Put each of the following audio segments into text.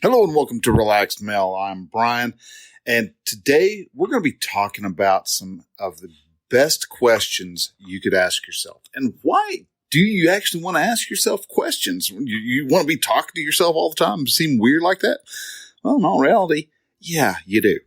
Hello and welcome to Relaxed Male. I'm Brian, and today we're going to be talking about some of the best questions you could ask yourself. And why do you actually want to ask yourself questions? You want to be talking to yourself all the time? Seem weird like that? Well, in all reality, yeah, you do.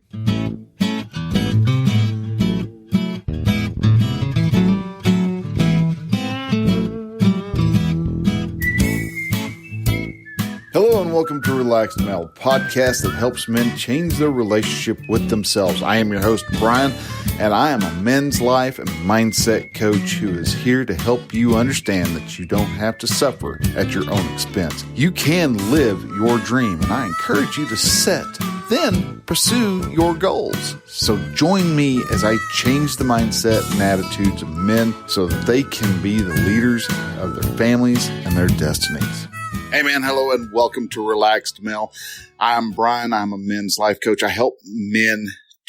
Hello and welcome to Relaxed Male, a podcast that helps men change their relationship with themselves. I am your host, Brian, and I am a men's life and mindset coach who is here to help you understand that you don't have to suffer at your own expense. You can live your dream, and I encourage you to set, then pursue your goals. So join me as I change the mindset and attitudes of men so that they can be the leaders of their families and their destinies. Hey man, hello and welcome to Relaxed Male. I'm Brian. I'm a men's life coach. I help men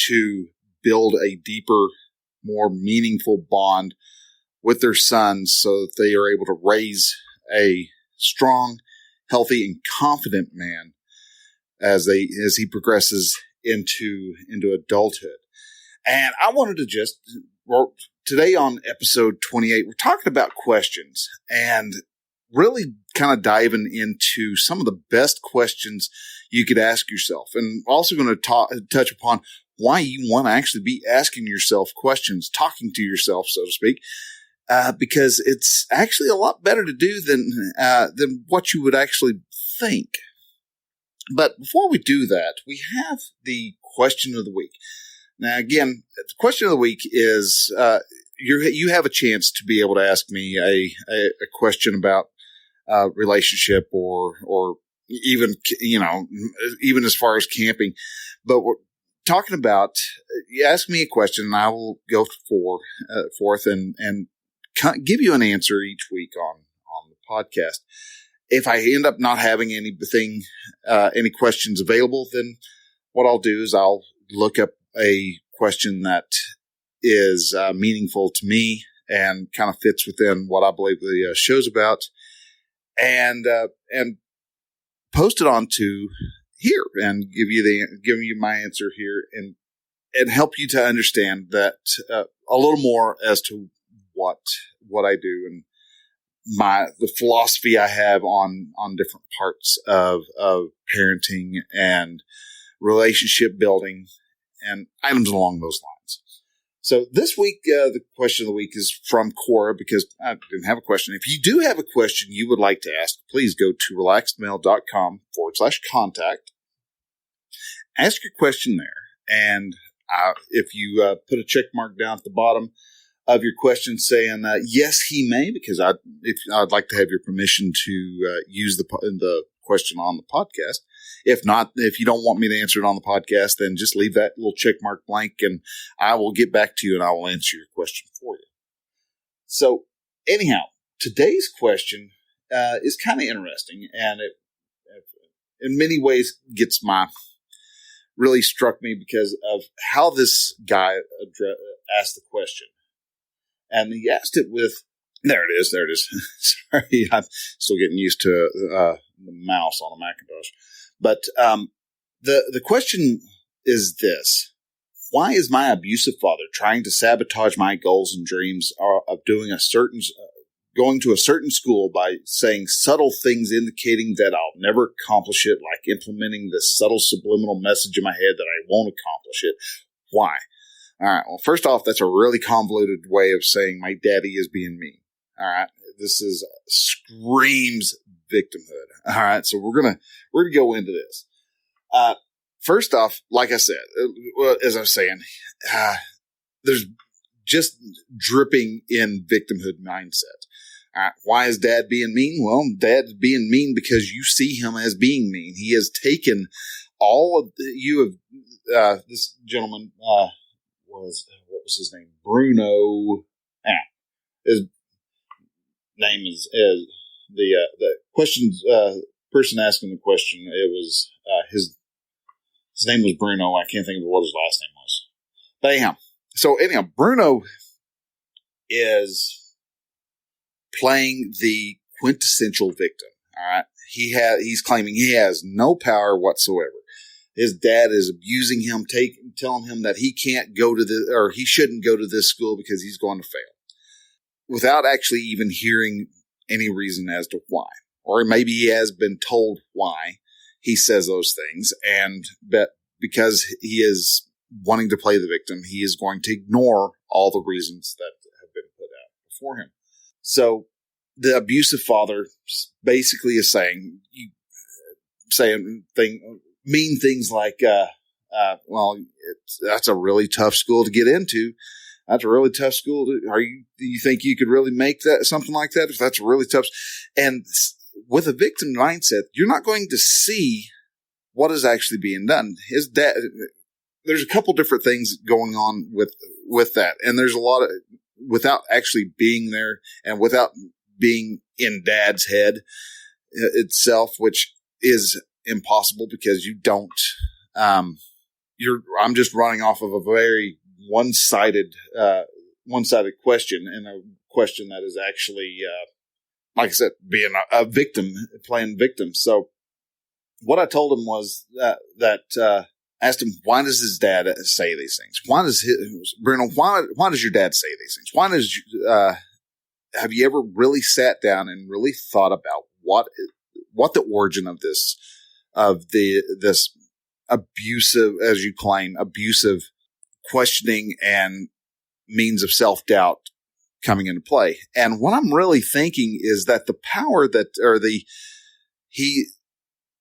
to build a deeper, more meaningful bond with their sons so that they are able to raise a strong, healthy, and confident man as he progresses into adulthood. And I wanted to today on episode 28, we're talking about questions and really kind of diving into some of the best questions you could ask yourself. And also going to touch upon why you want to actually be asking yourself questions, talking to yourself, so to speak, because it's actually a lot better to do than what you would actually think. But before we do that, we have the question of the week. Now, again, the question of the week is you have a chance to be able to ask me a question about relationship or even, even as far as camping. But we're talking about, you ask me a question and I will go forth and give you an answer each week on the podcast. If I end up not having any questions available, then what I'll do is I'll look up a question that is meaningful to me and kind of fits within what I believe the show's about, and post it onto here and give you my answer here and help you to understand that a little more as to what I do and the philosophy I have on different parts of parenting and relationship building and items along those lines. So this week, the question of the week is from Cora because I didn't have a question. If you do have a question you would like to ask, please go to relaxedmale.com/contact. Ask your question there. And if you put a check mark down at the bottom of your question saying, yes, he may, because I'd like to have your permission to use the question on the podcast. If not, if you don't want me to answer it on the podcast, then just leave that little check mark blank and I will get back to you and I will answer your question for you. So anyhow, today's question is kind of interesting and it in many ways really struck me because of how this guy asked the question. And he asked it with, there it is. Sorry, I'm still getting used to the mouse on a Macintosh. But the question is this: why is my abusive father trying to sabotage my goals and dreams of going to a certain school by saying subtle things indicating that I'll never accomplish it, like implementing this subtle subliminal message in my head that I won't accomplish it? Why? All right. Well, first off, that's a really convoluted way of saying my daddy is being mean. All right. This screams victimhood. All right. So we're going to go into this. First off, like I said, as I was saying, there's just dripping in victimhood mindset. All right. Why is dad being mean? Well, dad's being mean because you see him as being mean. He has taken all of this gentleman, what was his name? Bruno. His name is the questions person asking the question. It was his name was Bruno. I can't think of what his last name was. But anyhow, Bruno is playing the quintessential victim. All right, he's claiming he has no power whatsoever. His dad is abusing him, telling him that he can't go to he shouldn't go to this school because he's going to fail, without actually even hearing any reason as to why. Or maybe he has been told why he says those things, but because he is wanting to play the victim, he is going to ignore all the reasons that have been put out before him. So the abusive father basically is mean things like, well, that's a really tough school to get into. That's a really tough school. Do you think you could really make that something like that? If that's really tough. And with a victim mindset, you're not going to see what is actually being done. His dad, there's a couple different things going on with that. And there's a lot of, without actually being there and without being in dad's head itself, which is impossible because you don't, I'm just running off of a very one-sided question, and a question that is actually, like I said, being a victim, playing victim. So what I told him was that asked him, why does his dad say these things? Why does Bruno, why does your dad say these things? Why does, have you ever really sat down and really thought about what the origin of this abusive, as you claim, abusive questioning and means of self-doubt coming into play? And what I'm really thinking is that the power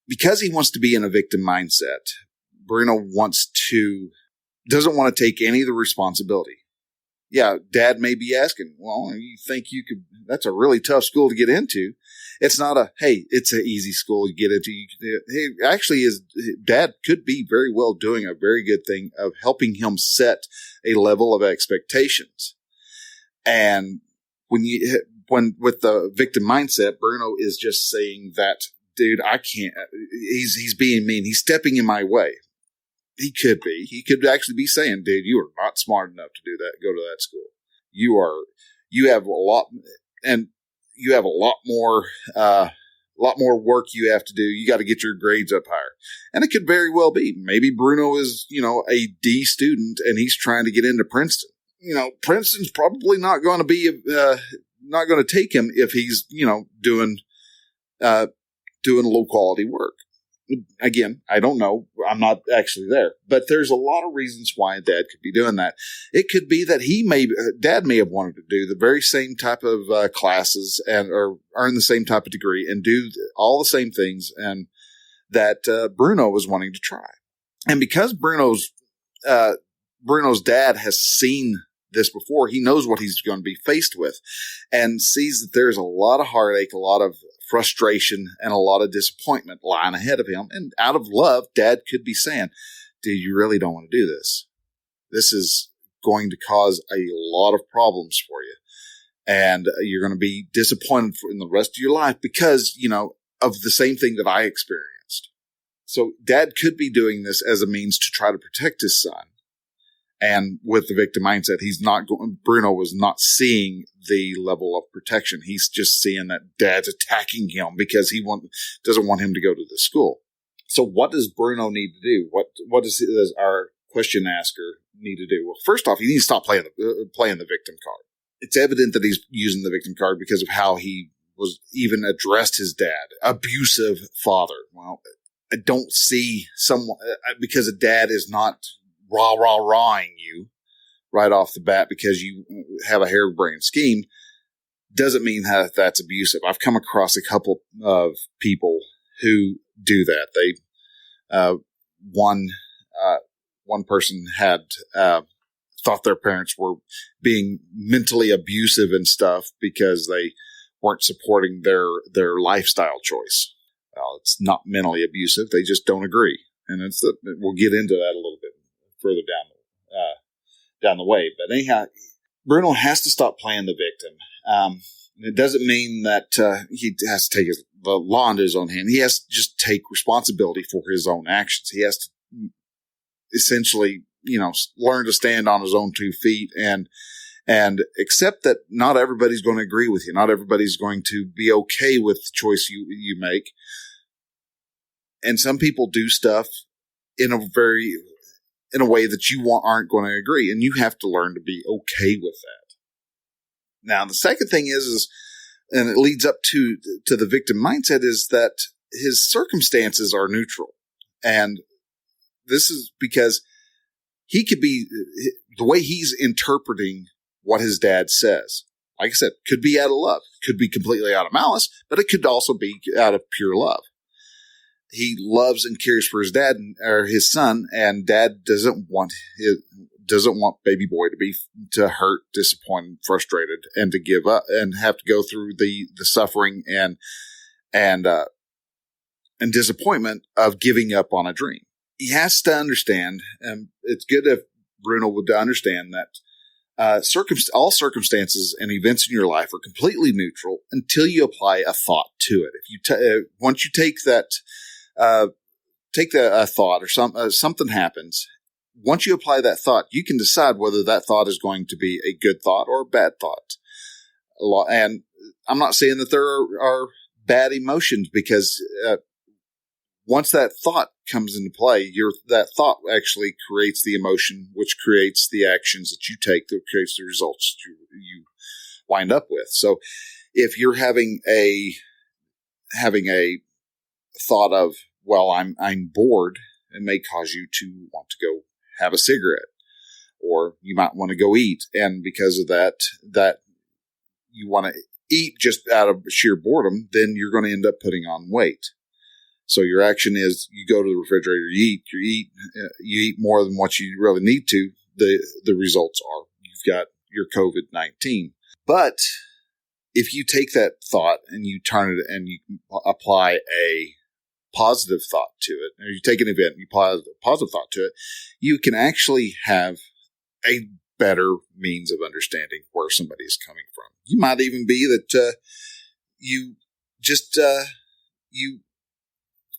because he wants to be in a victim mindset, Bruno doesn't want to take any of the responsibility. Yeah, dad may be asking, well, you think you could, that's a really tough school to get into. It's not hey, it's an easy school to get into. Hey, actually, his dad could be very well doing a very good thing of helping him set a level of expectations. And when with the victim mindset, Bruno is just saying that, dude, I can't, he's being mean. He's stepping in my way. He could be. He could actually be saying, dude, you are not smart enough to do that, go to that school. You have a lot more work you have to do. You got to get your grades up higher. And it could very well be. Maybe Bruno is, a D student and he's trying to get into Princeton. Princeton's probably not going to be, not going to take him if he's, doing low quality work. Again, I don't know. I'm not actually there, but there's a lot of reasons why dad could be doing that. It could be that dad may have wanted to do the very same type of classes or earn the same type of degree and do all the same things, and that Bruno was wanting to try. And because Bruno's dad has seen this before, he knows what he's going to be faced with, and sees that there's a lot of heartache, a lot of frustration, and a lot of disappointment lying ahead of him. And out of love, dad could be saying, dude, you really don't want to do this. This is going to cause a lot of problems for you. And you're going to be disappointed in the rest of your life because, of the same thing that I experienced. So dad could be doing this as a means to try to protect his son. And with the victim mindset, Bruno was not seeing the level of protection. He's just seeing that dad's attacking him because he doesn't want him to go to the school. So what does Bruno need to do? What does our question asker need to do? Well, first off, he needs to stop playing the victim card. It's evident that he's using the victim card because of how he was even addressed his dad. Abusive father. Well, I don't see someone, because a dad is not rah-rah-rahing you right off the bat because you have a harebrained scheme, doesn't mean that that's abusive. I've come across a couple of people who do that. They, one person had, thought their parents were being mentally abusive and stuff because they weren't supporting their lifestyle choice. Well, it's not mentally abusive. They just don't agree. And we'll get into that a little bit further down the way. But anyhow, Bruno has to stop playing the victim. It doesn't mean that he has to take the law into his own hand. He has to just take responsibility for his own actions. He has to essentially, learn to stand on his own 2 feet and accept that not everybody's going to agree with you. Not everybody's going to be okay with the choice you make. And some people do stuff in a way that you aren't going to agree. And you have to learn to be okay with that. Now, the second thing is, and it leads up to the victim mindset, is that his circumstances are neutral. And this is because he could be, the way he's interpreting what his dad says, like I said, could be out of love, could be completely out of malice, but it could also be out of pure love. He loves and cares for his dad or his son, and dad doesn't want baby boy to hurt, disappointed, frustrated, and to give up and have to go through the suffering and disappointment of giving up on a dream. He has to understand, and it's good if Bruno would understand that all circumstances and events in your life are completely neutral until you apply a thought to it. If you once you take a thought or something happens, once you apply that thought, you can decide whether that thought is going to be a good thought or a bad thought. And I'm not saying that there are bad emotions, because once that thought comes into play, that thought actually creates the emotion, which creates the actions that you take, that creates the results you wind up with. So if you're having a thought of, well, I'm bored, it may cause you to want to go have a cigarette, or you might want to go eat. And because of that you want to eat just out of sheer boredom, then you're going to end up putting on weight. So your action is you go to the refrigerator, you eat more than what you really need to. The results are you've got your COVID-19. But if you take that thought and you turn it and you apply a positive thought to it, or you take an event and you apply a positive thought to it, you can actually have a better means of understanding where somebody is coming from. You might even be that you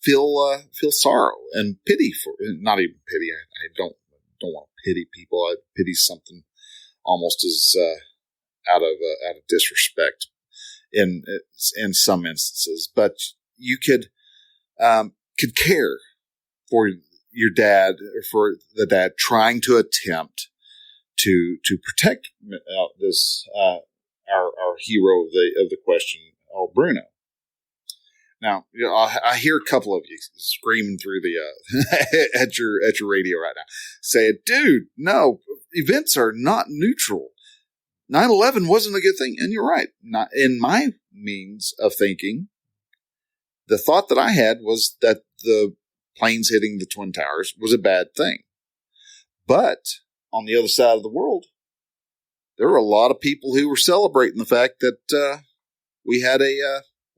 feel sorrow and pity for, not even pity. I don't want to pity people. I pity something almost as out of disrespect in some instances. But you could care for your dad, or for the dad trying to attempt to protect this our hero of the question, Bruno. Now, I hear a couple of you screaming through the at your radio right now, saying, "Dude, no, events are not neutral. 9/11 wasn't a good thing," and you're right. Not in my means of thinking. The thought that I had was that the planes hitting the Twin Towers was a bad thing. But on the other side of the world, there were a lot of people who were celebrating the fact that we had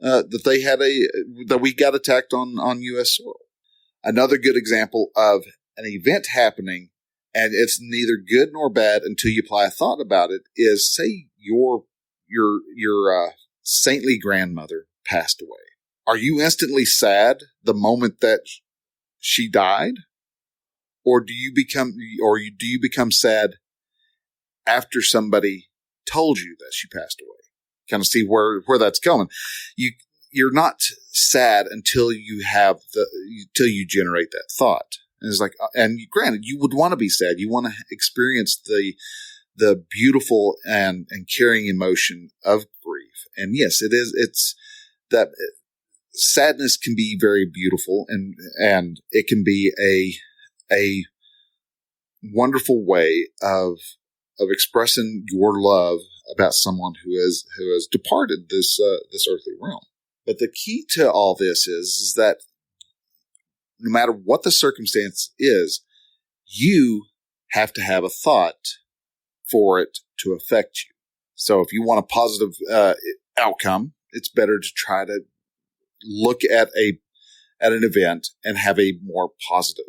that we got attacked on U.S. soil. Another good example of an event happening, and it's neither good nor bad until you apply a thought about it, is, say your saintly grandmother passed away. Are you instantly sad the moment that she died? Or do you become sad after somebody told you that she passed away? Kind of see where that's going. You're not sad until you generate that thought. And it's like, and granted, you would want to be sad. You want to experience the beautiful and caring emotion of grief. And yes, it's that sadness can be very beautiful, and it can be a wonderful way of expressing your love about someone who has departed this earthly realm. But the key to all this is that no matter what the circumstance is, you have to have a thought for it to affect you. So if you want a positive outcome, it's better to try to look at an event and have a more positive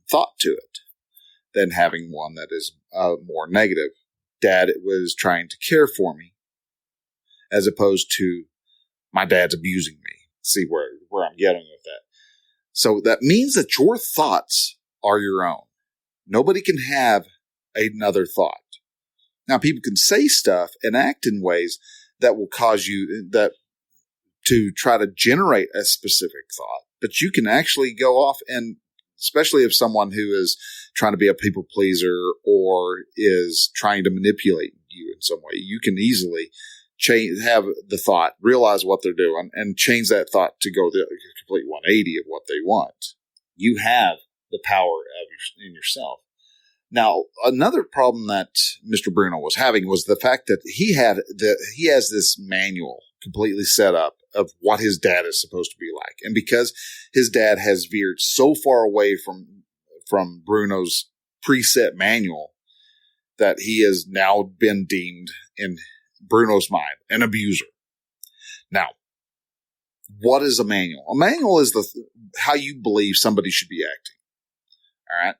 thought to it than having one that is more negative. Dad was trying to care for me, as opposed to my dad's abusing me. See where I'm getting with that. So that means that your thoughts are your own. Nobody can have another thought. Now, people can say stuff and act in ways that will cause you to try to generate a specific thought, but you can actually go off and, especially if someone who is trying to be a people pleaser or is trying to manipulate you in some way, you can easily have the thought, realize what they're doing, and change that thought to go the complete 180 of what they want. You have the power in yourself. Now, another problem that Mr. Bruno was having was the fact that he has this manual completely set up of what his dad is supposed to be like. And because his dad has veered so far away from Bruno's preset manual, that he has now been deemed, in Bruno's mind, an abuser. Now, what is a manual? A manual is how you believe somebody should be acting. All right.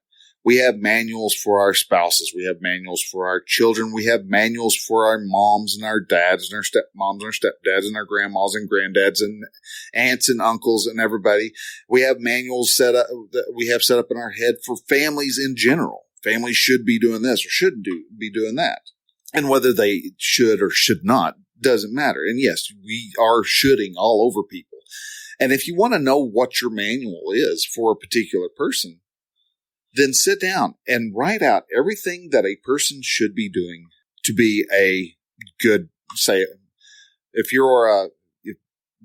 We have manuals for our spouses. We have manuals for our children. We have manuals for our moms and our dads and our stepmoms and our stepdads and our grandmas and granddads and aunts and uncles and everybody. We have manuals set up that we have set up in our head for families in general. Families should be doing this or shouldn't be doing that. And whether they should or should not doesn't matter. And yes, we are shoulding all over people. And if you want to know what your manual is for a particular person, then sit down and write out everything that a person should be doing to be a good, say, if you're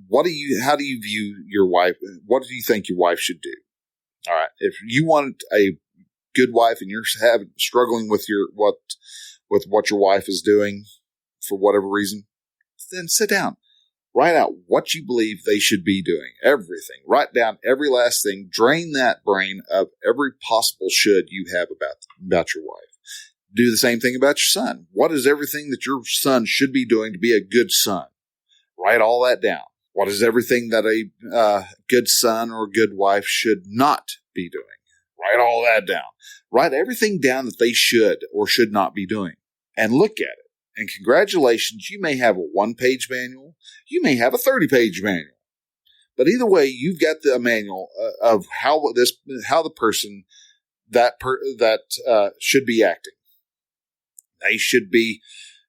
how do you view your wife? What do you think your wife should do? All right. If you want a good wife and you're struggling with what your wife is doing for whatever reason, then sit down. Write out what you believe they should be doing. Everything. Write down every last thing. Drain that brain of every possible should you have about your wife. Do the same thing about your son. What is everything that your son should be doing to be a good son? Write all that down. What is everything that a good son or good wife should not be doing? Write all that down. Write everything down that they should or should not be doing. And look at it. And congratulations, you may have a 1-page manual. You may have a 30-page manual. But either way, you've got the manual of how the person that should be acting. They should be,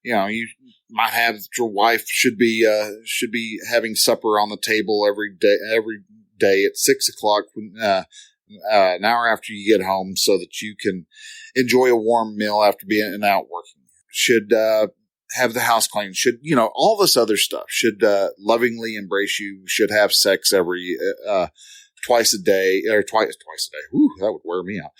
you might have your wife should be having supper on the table every day at 6:00, an hour after you get home, so that you can enjoy a warm meal after being out working. Should have the house clean, should, all this other stuff, should lovingly embrace you, should have sex every twice a day. Whew, that would wear me out.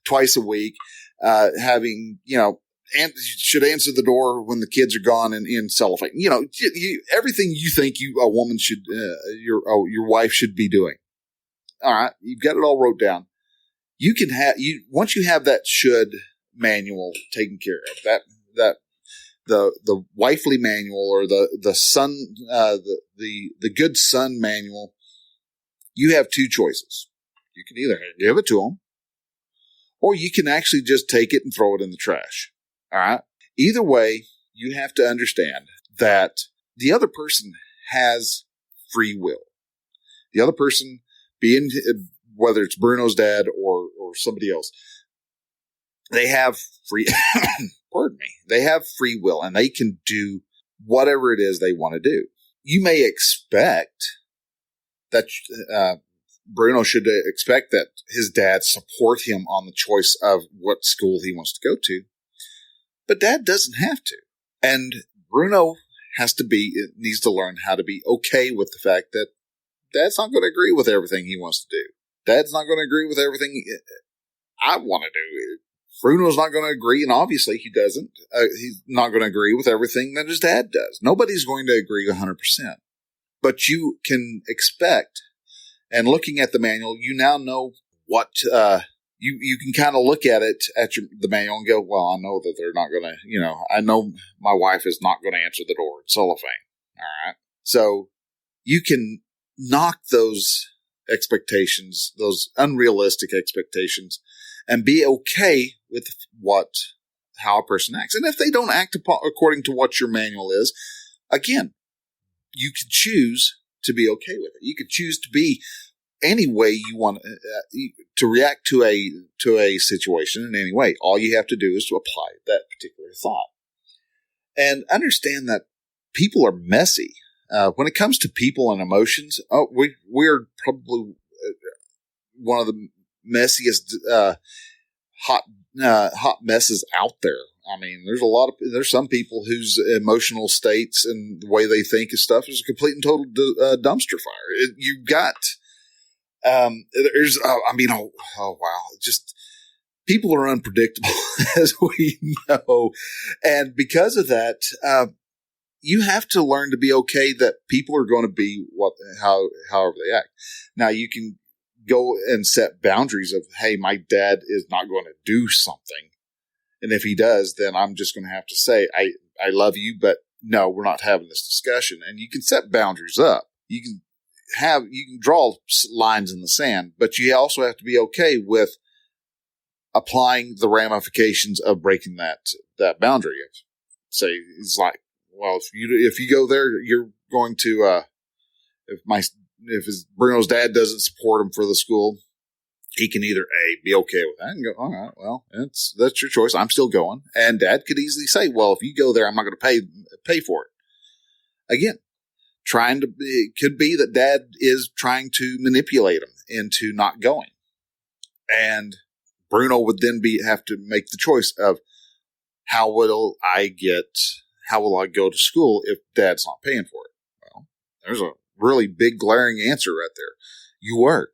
Twice a week, having, and should answer the door when the kids are gone and in cellophane. Everything you think a woman should, your wife should be doing. All right, you've got it all wrote down. You can once you have that should manual taken care of, that the wifely manual or the son the good son manual, you have two choices. You can either give it to them, or you can actually just take it and throw it in the trash. All right. Either way, you have to understand that the other person has free will. The other person, being whether it's Bruno's dad or somebody else, they have free, they have free will, and they can do whatever it is they want to do. You may expect that Bruno should expect that his dad support him on the choice of what school he wants to go to, but dad doesn't have to. And Bruno needs to learn how to be okay with the fact that dad's not going to agree with everything he wants to do. Dad's not going to agree with everything I want to do. Bruno's not going to agree, and obviously he doesn't. He's not going to agree with everything that his dad does. Nobody's going to agree 100%. But you can expect, and looking at the manual, you now know what you can kind of look at it the manual and go, well, I know that they're not going to, I know my wife is not going to answer the door in cellophane. All right. So you can knock those expectations, those unrealistic expectations, and be okay with how a person acts. And if they don't act according to what your manual is, again, you can choose to be okay with it. You can choose to be any way you want to react to a situation in any way. All you have to do is to apply that particular thought. And understand that people are messy. when it comes to people and emotions, we're probably one of the messiest hot messes out there. I mean, there's some people whose emotional states and the way they think of stuff is a complete and total dumpster fire. You've got, oh wow, just people are unpredictable, as we know. And because of that, you have to learn to be okay that people are going to be however they act. Now you can go and set boundaries of, hey, my dad is not going to do something. And if he does, then I'm just going to have to say, I love you, but no, we're not having this discussion. And you can set boundaries up. You can draw lines in the sand, but you also have to be okay with applying the ramifications of breaking that boundary. Say, it's like, well, if you go there, you're going to, if Bruno's dad doesn't support him for the school, he can either be okay with that and go, all right, well, that's your choice. I'm still going. And dad could easily say, well, if you go there, I'm not going to pay for it. Again, it could be that dad is trying to manipulate him into not going. And Bruno would then have to make the choice of how will I go to school if dad's not paying for it? Well, there's a really big glaring answer right there. You work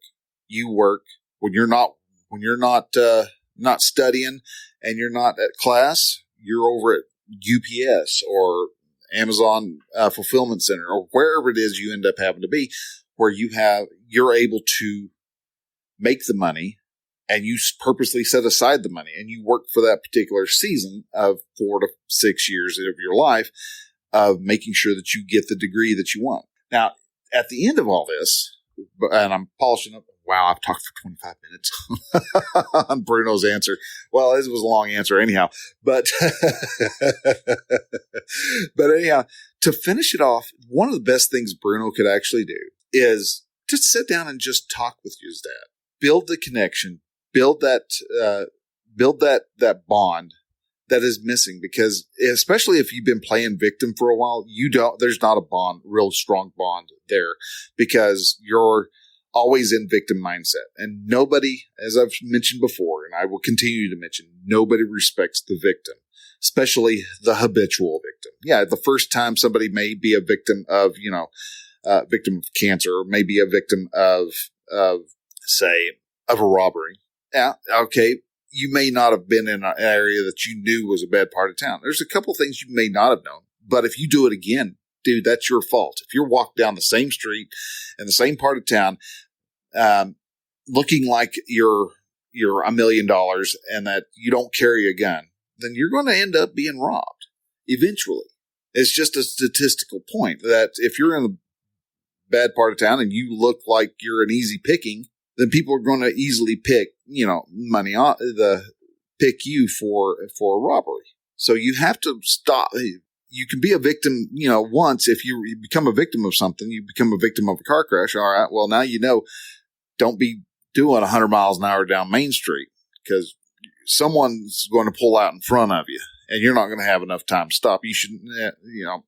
when you're not studying and you're not at class, you're over at UPS or Amazon fulfillment center or wherever it is you end up having to be, where you're able to make the money and you purposely set aside the money and you work for that particular season of 4 to 6 years of your life of making sure that you get the degree that you want. Now, at the end of all this, and I'm polishing up. Wow, I've talked for 25 minutes on Bruno's answer. Well, this was a long answer anyhow. But anyhow, to finish it off, one of the best things Bruno could actually do is just sit down and just talk with his dad. Build the connection. Build that bond that is missing, because especially if you've been playing victim for a while, there's not a real strong bond there, because you're always in victim mindset. And nobody, as I've mentioned before, and I will continue to mention, nobody respects the victim, especially the habitual victim. Yeah, the first time somebody may be a victim of, victim of cancer, or maybe a victim of a robbery. Yeah, okay. You may not have been in an area that you knew was a bad part of town. There's a couple things you may not have known, but if you do it again, dude, that's your fault. If you're walking down the same street in the same part of town, looking like you're $1 million and that you don't carry a gun, then you're going to end up being robbed eventually. It's just a statistical point that if you're in the bad part of town and you look like you're an easy picking, then people are going to easily pick, pick you for a robbery. So you have to stop. You can be a victim, once. If you become a victim of something, you become a victim of a car crash. All right. Well, now don't be doing 100 miles an hour down Main Street, because someone's going to pull out in front of you and you're not going to have enough time to stop. You should,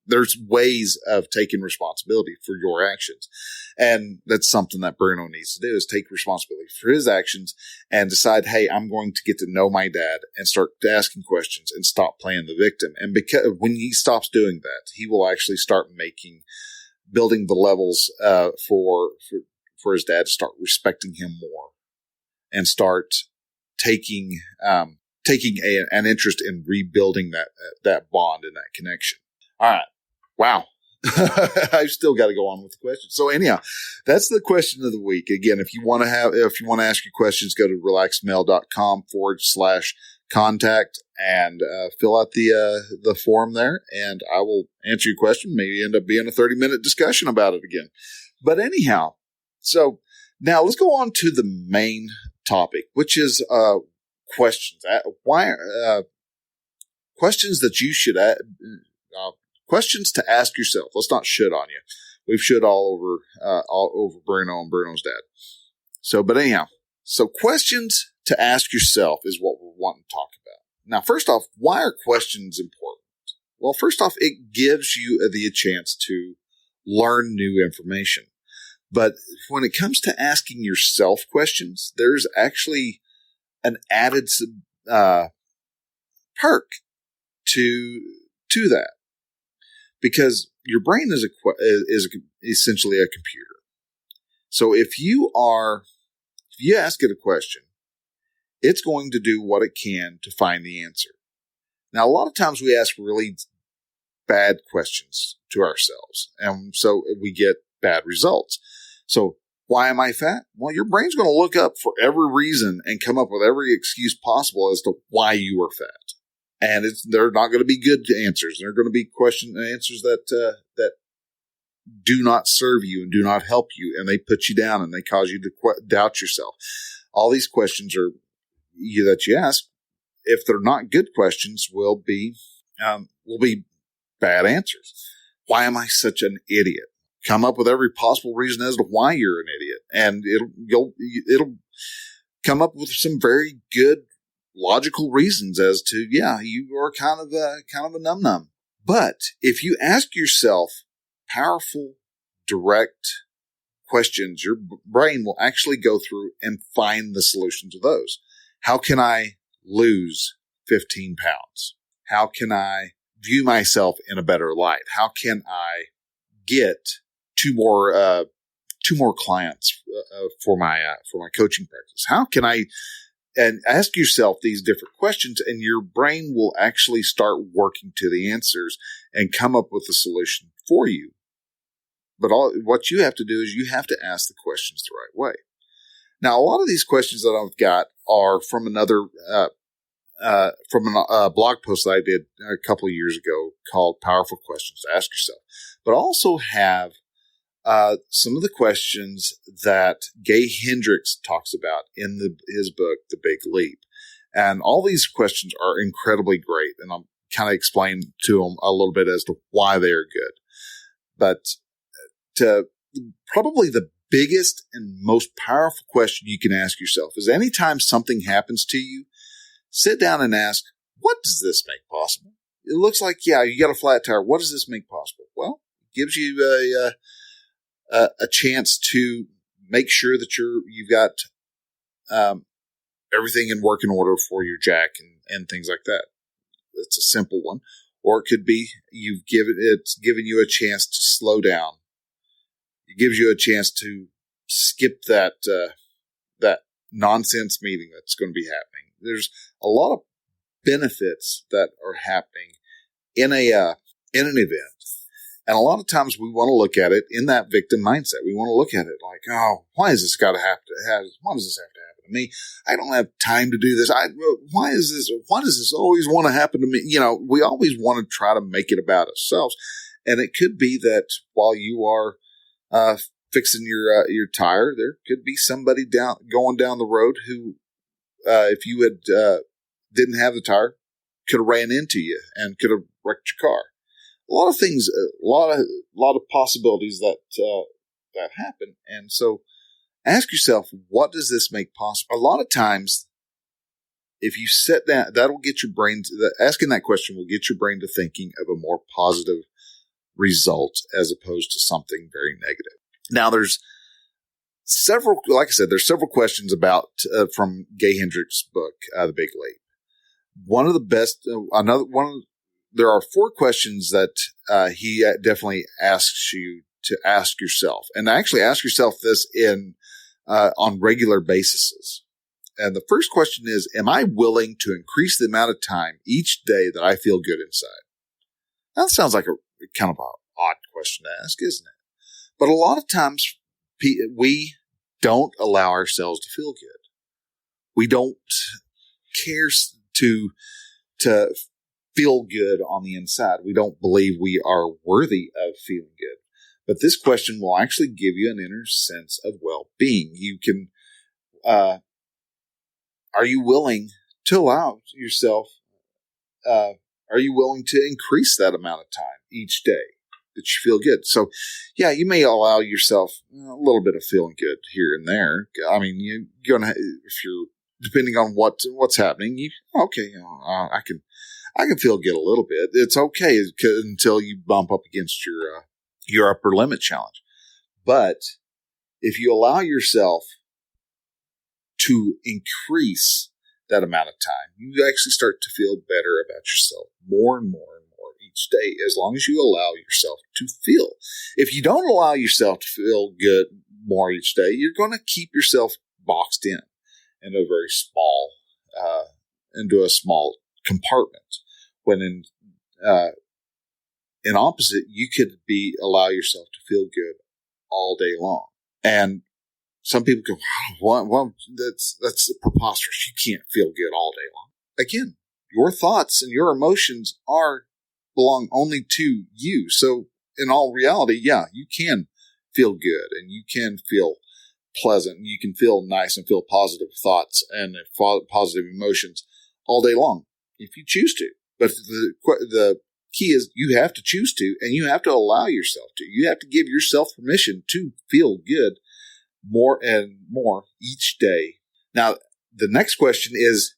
there's ways of taking responsibility for your actions. And that's something that Bruno needs to do, is take responsibility for his actions and decide, hey, I'm going to get to know my dad and start asking questions and stop playing the victim. And because when he stops doing that, he will actually start building the levels for his dad to start respecting him more and start taking an interest in rebuilding that bond and that connection. All right. Wow. I've still got to go on with the question. So anyhow, that's the question of the week. Again, if you want to ask your questions, go to relaxedmail.com/contact and fill out the form there, and I will answer your question. Maybe end up being a 30-minute discussion about it again. But anyhow, so now let's go on to the main topic, which is questions. Questions that you should questions to ask yourself. Let's not shit on you. We've shit all over Bruno and Bruno's dad. But anyhow, so questions to ask yourself is what we're wanting to talk about. Now, first off, why are questions important? Well, first off, it gives you the chance to learn new information. But when it comes to asking yourself questions, there's actually an added perk to that, because your brain is essentially a computer. So if you ask it a question, it's going to do what it can to find the answer. Now, a lot of times we ask really bad questions to ourselves, and so we get bad results. So why am I fat? Well, your brain's going to look up for every reason and come up with every excuse possible as to why you are fat. And they're not going to be good answers. They're going to be answers that do not serve you and do not help you, and they put you down and they cause you to doubt yourself. All these questions that you ask, if they're not good questions, will be bad answers. Why am I such an idiot? Come up with every possible reason as to why you're an idiot, and it'll come up with some very good logical reasons as to, you are kind of a num-num. But if you ask yourself powerful, direct questions, your brain will actually go through and find the solution to those. How can I lose 15 pounds? How can I view myself in a better light? How can I get two more clients for my coaching practice? How can I? And ask yourself these different questions, and your brain will actually start working to the answers and come up with a solution for you. But what you have to do is you have to ask the questions the right way. Now, a lot of these questions that I've got are from another blog post that I did a couple of years ago called "Powerful Questions to Ask Yourself." But I also have some of the questions that Gay Hendricks talks about in his book, The Big Leap. And all these questions are incredibly great. And I'll kind of explain to them a little bit as to why they are good. But probably the biggest and most powerful question you can ask yourself is, anytime something happens to you, sit down and ask, what does this make possible? It looks like, you got a flat tire. What does this make possible? Well, it gives you a chance to make sure that you've got everything in working order for your jack and things like that. It's a simple one. Or it could be it's given you a chance to slow down. It gives you a chance to skip that nonsense meeting that's going to be happening. There's a lot of benefits that are happening in an event. And a lot of times we want to look at it in that victim mindset. We want to look at it like, oh, why has this got to happen? Why does this have to happen to me? I don't have time to do this. Why does this always want to happen to me? We always want to try to make it about ourselves. And it could be that while you are fixing your tire, there could be somebody going down the road who, if you had didn't have the tire, could have ran into you and could have wrecked your car. A lot of things, a lot of possibilities that happen. And so ask yourself, what does this make possible? A lot of times, if you sit down, that'll get your brain asking that question will get your brain to thinking of a more positive result as opposed to something very negative. Now, there's several questions about from Gay Hendricks' book, The Big Leap. One of the best, there are 4 questions that he definitely asks you to ask yourself, and actually ask yourself this on regular basis. And the first question is, am I willing to increase the amount of time each day that I feel good inside? Now, that sounds like a kind of an odd question to ask, isn't it? But a lot of times we don't allow ourselves to feel good. We don't care to feel good on the inside. We don't believe we are worthy of feeling good. But this question will actually give you an inner sense of well-being. You can, are you willing to allow yourself, are you willing to increase that amount of time each day that you feel good? So, you may allow yourself a little bit of feeling good here and there. I mean, you're gonna, if you're, depending on what's happening, I can feel good a little bit. It's okay until you bump up against your upper limit challenge. But if you allow yourself to increase that amount of time, you actually start to feel better about yourself more and more and more each day, as long as you allow yourself to feel. If you don't allow yourself to feel good more each day, you're going to keep yourself boxed into a very small, into a small compartment. When in opposite, you could allow yourself to feel good all day long. And some people go, well, that's preposterous. You can't feel good all day long. Again, your thoughts and your emotions belong only to you. So in all reality, yeah, you can feel good and you can feel pleasant. And you can feel nice and feel positive thoughts and positive emotions all day long if you choose to. But the key is you have to choose to, and you have to allow yourself to. You have to give yourself permission to feel good more and more each day. Now, the next question is,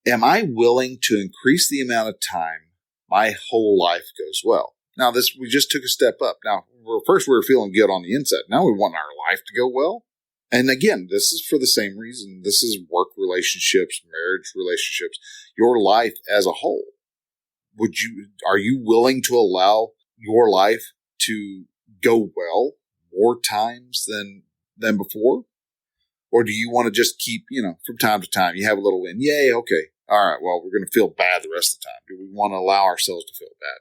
am I willing to increase the amount of time my whole life goes well? Now, we just took a step up. Now, first we were feeling good on the inside. Now we want our life to go well. And again, this is for the same reason. This is work relationships, marriage relationships, your life as a whole. Are you willing to allow your life to go well more times than before? Or do you want to just keep, from time to time, you have a little win. Yay, okay. All right, well, we're going to feel bad the rest of the time. Do we want to allow ourselves to feel bad?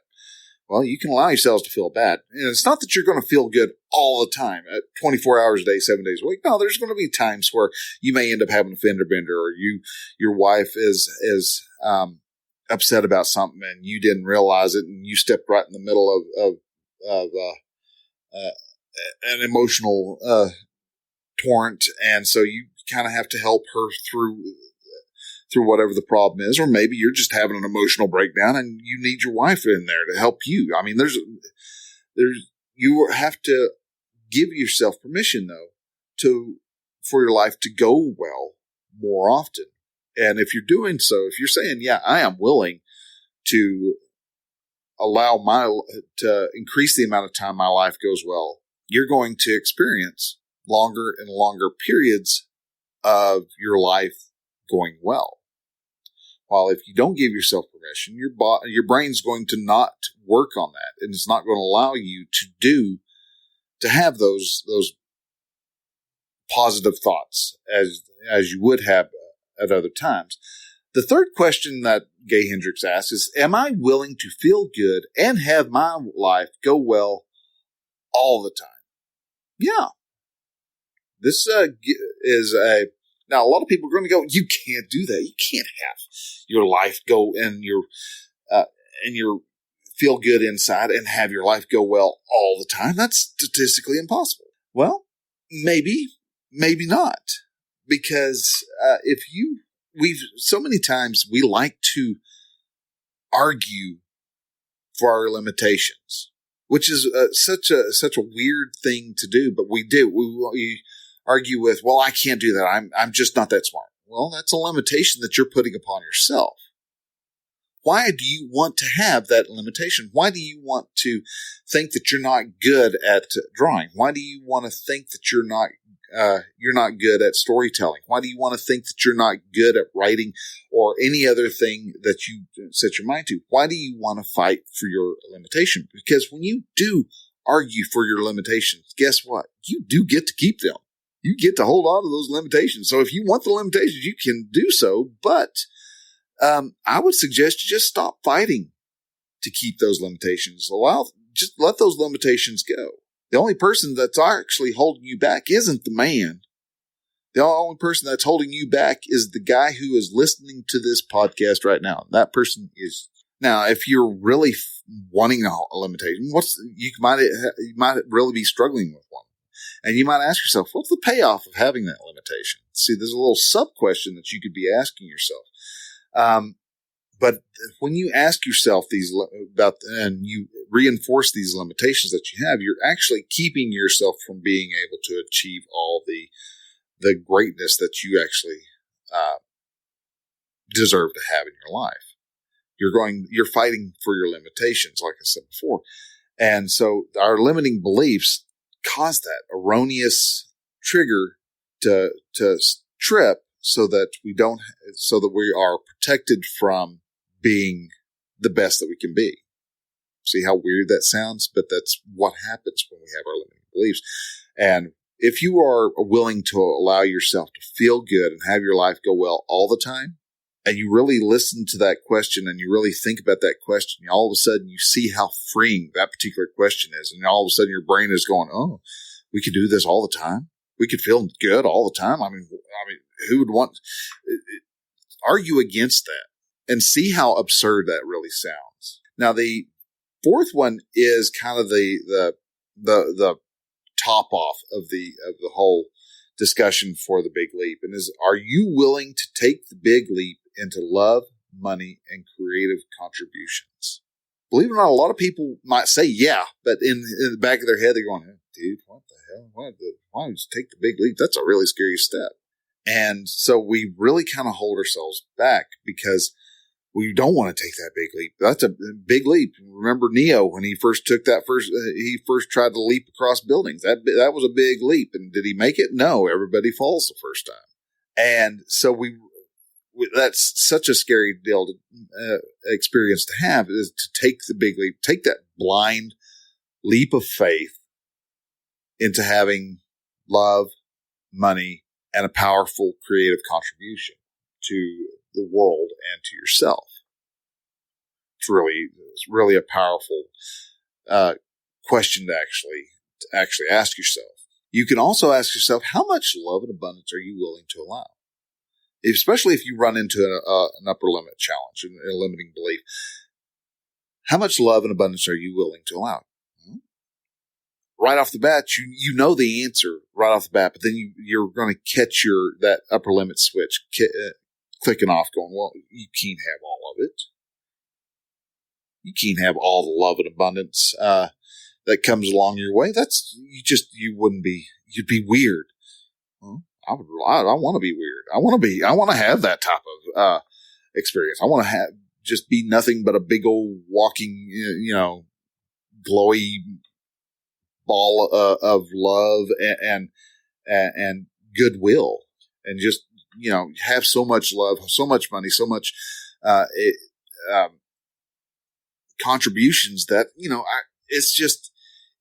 Well, you can allow yourselves to feel bad. And it's not that you're going to feel good all the time, 24 hours a day, 7 days a week. No, there's going to be times where you may end up having a fender bender, or your wife is upset about something and you didn't realize it, and you stepped right in the middle of an emotional torrent, and so you kind of have to help her through whatever the problem is. Or maybe you're just having an emotional breakdown and you need your wife in there to help you. I mean, you have to give yourself permission, though, for your life to go well more often. And if you're doing so, if you're saying, yeah, I am willing to to increase the amount of time my life goes well, you're going to experience longer and longer periods of your life going well. While if you don't give yourself permission, your brain's going to not work on that, and it's not going to allow you to have those positive thoughts as you would have at other times. The third question that Gay Hendricks asks is, am I willing to feel good and have my life go well all the time? Yeah. This now, a lot of people are going to go, you can't do that. You can't have your life go and your feel good inside and have your life go well all the time. That's statistically impossible. Well, maybe not. Because so many times we like to argue for our limitations, which is such a weird thing to do, but we do. We argue with, well, I can't do that. I'm just not that smart. Well, that's a limitation that you're putting upon yourself. Why do you want to have that limitation? Why do you want to think that you're not good at drawing? Why do you want to think that you're not good at storytelling? Why do you want to think that you're not good at writing or any other thing that you set your mind to? Why do you want to fight for your limitation? Because when you do argue for your limitations, guess what? You do get to keep them. You get to hold on to those limitations. So if you want the limitations, you can do so. But I would suggest you just stop fighting to keep those limitations. Just let those limitations go. The only person that's actually holding you back isn't the man. The only person that's holding you back is the guy who is listening to this podcast right now. That person is. Now, if you're really wanting a limitation, you might really be struggling with one. And you might ask yourself, what's the payoff of having that limitation? See, there's a little sub-question that you could be asking yourself. But when you ask yourself and you reinforce these limitations that you have, you're actually keeping yourself from being able to achieve all the greatness that you actually deserve to have in your life. You're fighting for your limitations, like I said before. And so our limiting beliefs cause that erroneous trigger to trip so that we are protected from being the best that we can be. See how weird that sounds? But that's what happens when we have our limiting beliefs. And if you are willing to allow yourself to feel good and have your life go well all the time, and you really listen to that question and you really think about that question, all of a sudden you see how freeing that particular question is. And all of a sudden your brain is going, oh, we could do this all the time. We could feel good all the time. I mean, who would want argue against that and see how absurd that really sounds? Now, the fourth one is kind of the top off of the whole discussion for the big leap, and is, are you willing to take the big leap into love, money, and creative contributions? Believe it or not, a lot of people might say yeah, but in the back of their head, they're going, hey, dude, what the hell? Why don't you just take the big leap? That's a really scary step. And so we really kind of hold ourselves back because we don't want to take that big leap. That's a big leap. Remember Neo when he first took he first tried to leap across buildings. That was a big leap. And did he make it? No, everybody falls the first time. And so that's such a scary deal to experience to have, is to take the big leap, take that blind leap of faith into having love, money, and a powerful creative contribution to the world and to yourself. It's really a powerful question to actually ask yourself. You can also ask yourself, how much love and abundance are you willing to allow? Especially if you run into an upper limit challenge, a limiting belief. How much love and abundance are you willing to allow? Right off the bat, you know the answer right off the bat, but then you're going to catch that upper limit switch clicking off, going, well, you can't have all of it. You can't have all the love and abundance that comes along your way. You'd be weird. Well, I want to be weird. I want to have that type of experience. I want to just be nothing but a big old walking, glowy ball of love and goodwill, and just, have so much love, so much money, so much contributions that,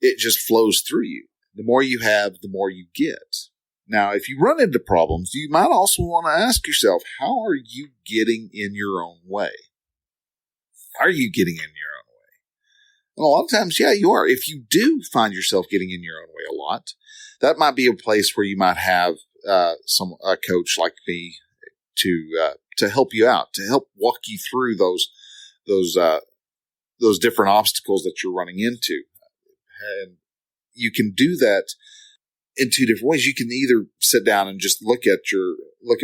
it just flows through you. The more you have, the more you get. Now, if you run into problems, you might also want to ask yourself, how are you getting in your own way? Are you getting in your own way? And a lot of times, yeah, you are. If you do find yourself getting in your own way a lot, that might be a place where you might have a coach like me to help you out, to help walk you through those different obstacles that you're running into. And you can do that in two different ways. You can either sit down and just look at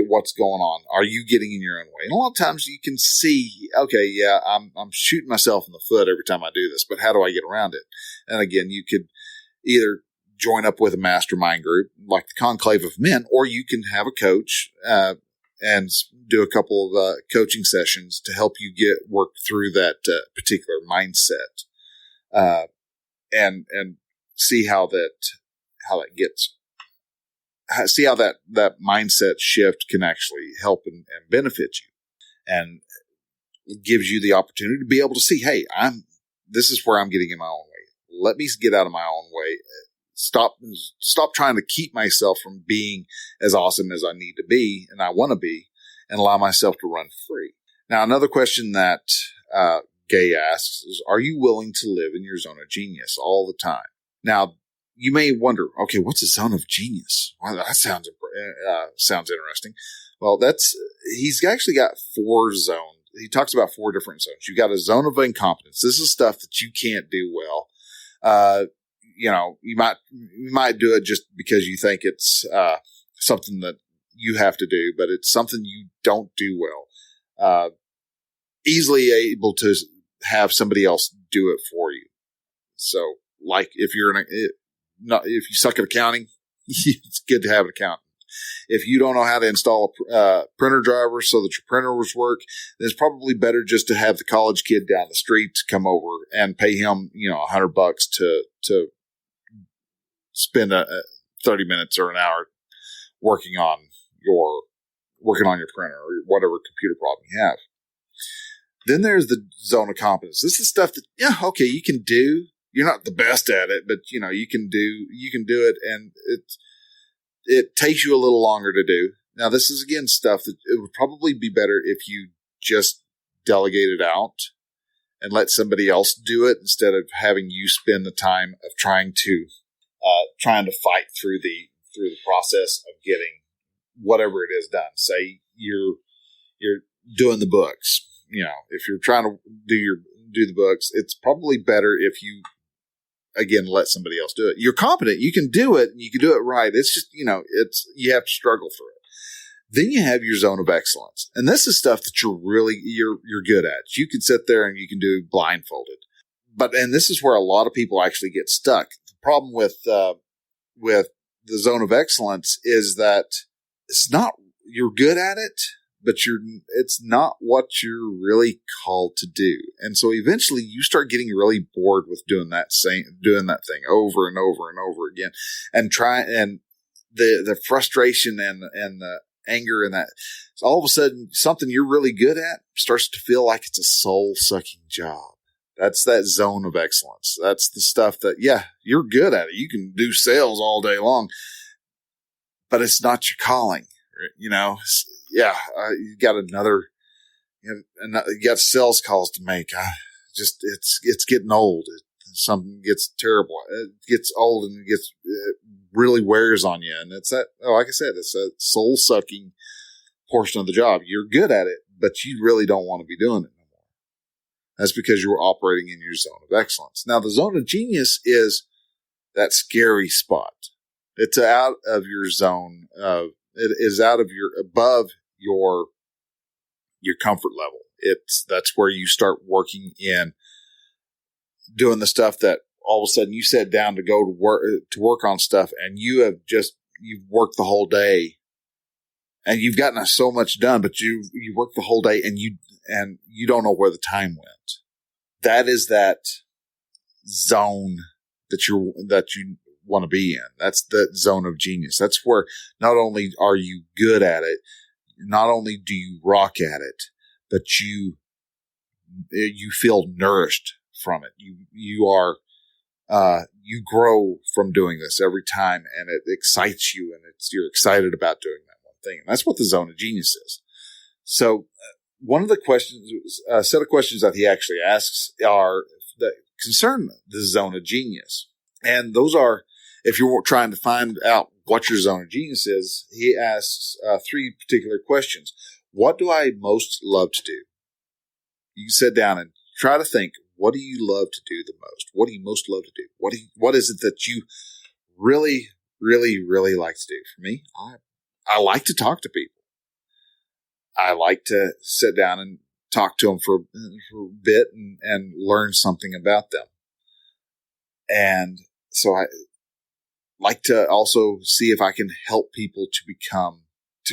what's going on. Are you getting in your own way? And a lot of times you can see, okay, yeah, I'm shooting myself in the foot every time I do this, but how do I get around it? And again, you could either join up with a mastermind group like the Conclave of Men, or you can have a coach and do a couple of coaching sessions to help you work through that particular mindset, and see how that mindset shift can actually help and benefit you, and gives you the opportunity to be able to see, hey, this is where I'm getting in my own way. Let me get out of my own way. Stop trying to keep myself from being as awesome as I need to be and I want to be, and allow myself to run free. Now, another question that Gay asks is, are you willing to live in your zone of genius all the time? Now, you may wonder, okay, what's a zone of genius? Well, that sounds interesting. Well, he's actually got 4 zones. He talks about 4 different zones. You've got a zone of incompetence. This is stuff that you can't do well. You might do it just because you think it's something that you have to do, but it's something you don't do well. Easily able to have somebody else do it for you. So, like if you suck at accounting, it's good to have an accountant. If you don't know how to install a printer driver so that your printers work, then it's probably better just to have the college kid down the street come over and pay him, $100 to spend 30 minutes or an hour working on your printer or whatever computer problem you have. Then there's the zone of competence. This is stuff that, you can do. You're not the best at it, but you can do it, and it takes you a little longer to do. Now, this is again stuff that it would probably be better if you just delegate it out and let somebody else do it instead of having you spend the time of trying to fight through the process of getting whatever it is done. Say you're doing the books. If you're trying to do the books, it's probably better if you, again, let somebody else do it. You're competent. You can do it and you can do it right. It's just, you have to struggle through it. Then you have your zone of excellence. And this is stuff that you're good at. You can sit there and you can do blindfolded. And this is where a lot of people actually get stuck. The problem with the zone of excellence is that it's not, you're good at it, but it's not what you're really called to do. And so eventually you start getting really bored with doing that thing over and over and over again, and the frustration and the anger and that. So all of a sudden something you're really good at starts to feel like it's a soul sucking job. That's that zone of excellence. That's the stuff that, you're good at it. You can do sales all day long, but it's not your calling, you got you got sales calls to make. It's getting old. Something gets terrible. It gets old and it really wears on you. And it's that, like I said, it's a soul sucking portion of the job. You're good at it, but you really don't want to be doing it no more. That's because you were operating in your zone of excellence. Now, the zone of genius is that scary spot. It's out of your zone of, it is above your comfort level. That's where you start working in doing the stuff that all of a sudden you sat down to go to work on stuff, and you've worked the whole day and you've gotten so much done, but you worked the whole day and you don't know where the time went. That is that zone that you want to be in. That's the zone of genius. That's where not only are you good at it, not only do you rock at it, but you feel nourished from it. You grow from doing this every time, and it excites you, and you're excited about doing that one thing. And that's what the zone of genius is. So one of the questions, a set of questions that he actually asks are that concern the zone of genius. And those are, if you're trying to find out what your zone of genius is, he asks 3 particular questions. What do I most love to do? You can sit down and try to think, what do you love to do the most? What do you most love to do? What is it that you really, really, really like to do? For me, I like to talk to people. I like to sit down and talk to them for a bit and learn something about them. And so I like to also see if I can help people to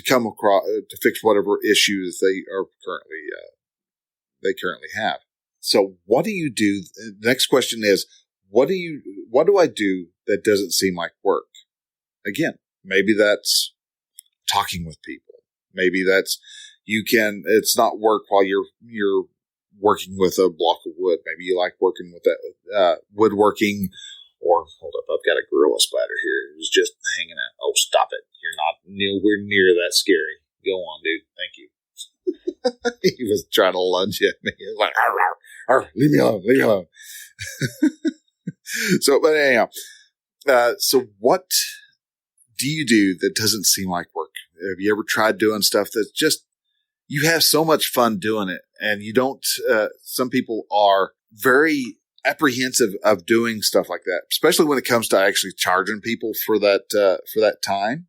come across, to fix whatever issues they currently have. So what do you do? The next question is, what do I do that doesn't seem like work? Again, maybe that's talking with people. Maybe that's, it's not work while you're working with a block of wood. Maybe you like working with that, woodworking, or hold up, I've got a gorilla spider here. It was just hanging out. Oh, stop it. You're not nowhere near that scary. Go on, dude. Thank you. He was trying to lunge at me. He was like, arr, arr, arr, leave me alone. So, but anyhow, so what do you do that doesn't seem like work? Have you ever tried doing stuff that's just, you have so much fun doing it, and you don't, some people are very apprehensive of doing stuff like that, especially when it comes to actually charging people for that time.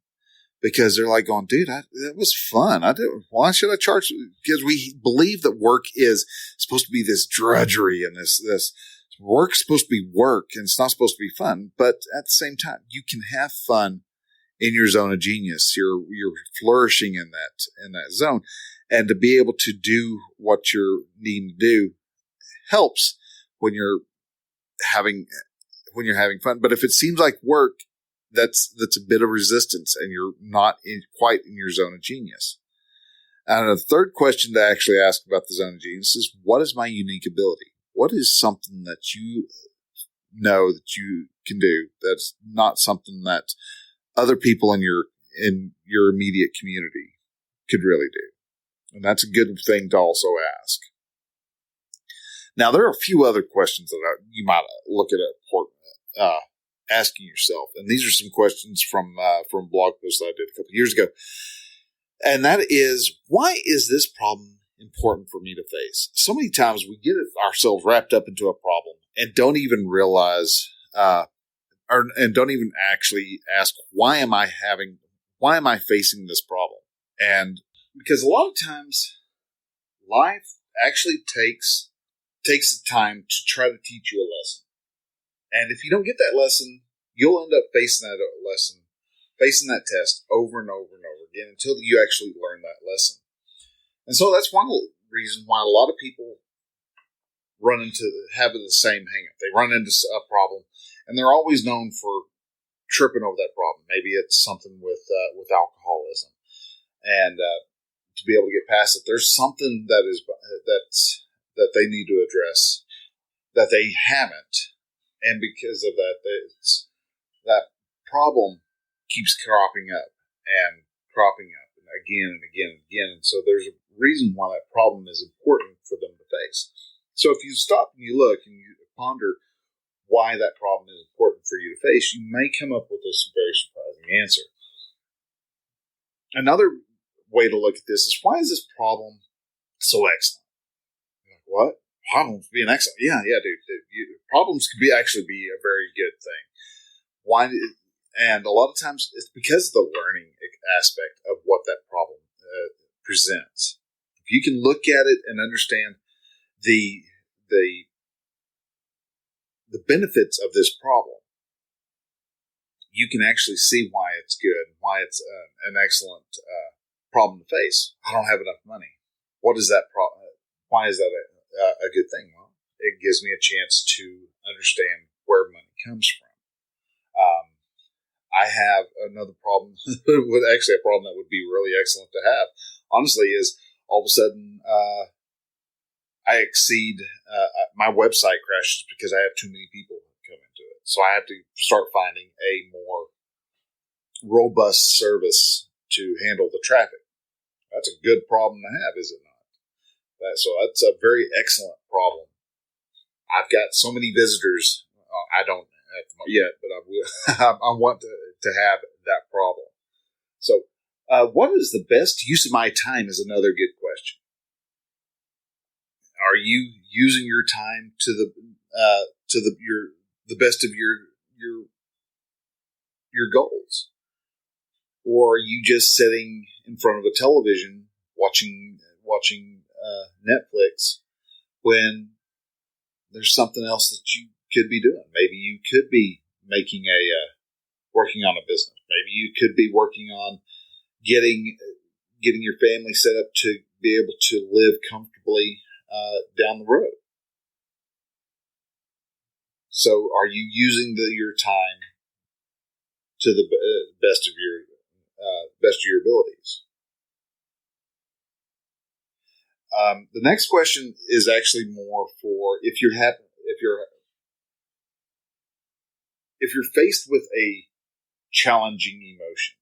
Because they're like going, dude, that was fun. Why should I charge? Because we believe that work is supposed to be this drudgery, and this work's supposed to be work, and it's not supposed to be fun. But at the same time, you can have fun in your zone of genius. You're flourishing in that zone. And to be able to do what you're needing to do helps when you're having fun. But if it seems like work, that's a bit of resistance, and you're not quite in your zone of genius. And the third question to actually ask about the zone of genius is, what is my unique ability? What is something that you know that you can do that's not something that other people in your immediate community could really do? And that's a good thing to also ask. Now, there are a few other questions that you might look at asking yourself, and these are some questions from a blog post that I did a couple years ago. And that is, why is this problem important for me to face? So many times we get ourselves wrapped up into a problem and don't even realize, and don't even actually ask, why am I facing this problem? And because a lot of times life actually takes the time to try to teach you a lesson. And if you don't get that lesson, you'll end up facing that test over and over and over again until you actually learn that lesson. And so that's one reason why a lot of people have the same hang-up. They run into a problem, and they're always known for tripping over that problem. Maybe it's something with alcoholism, and to be able to get past it, there's something that they need to address that they haven't, and because of that, that problem keeps cropping up and again and again and again. And so there's a reason why that problem is important for them to face. So if you stop and you look and you ponder why that problem is important for you to face, you may come up with this very surprising answer. Another way to look at this is, why is this problem so excellent? You're like, what? Problems being excellent? Yeah, dude. Problems can actually be a very good thing. Why? And a lot of times it's because of the learning aspect of what that problem presents. If you can look at it and understand the benefits of this problem, you can actually see why it's good, why it's an excellent problem to face. I don't have enough money. What is that problem? Why is that a good thing? Well, it gives me a chance to understand where money comes from. I have another problem, actually a problem that would be really excellent to have, honestly, is all of a sudden I exceed, my website crashes because I have too many people come into it. So I have to start finding a more robust service to handle the traffic. That's a good problem to have, is it not? So that's a very excellent problem. I've got so many visitors. I don't yet, but I will. I want to have that problem. So, what is the best use of my time is another good question. Are you using your time to the best of your goals, or are you just sitting in front of a television watching Netflix when there's something else that you could be doing? Maybe you could be working on a business. Maybe you could be working on getting your family set up to be able to live comfortably down the road. So, are you using your time to the best of your abilities? The next question is actually more for if you're faced with a challenging emotion,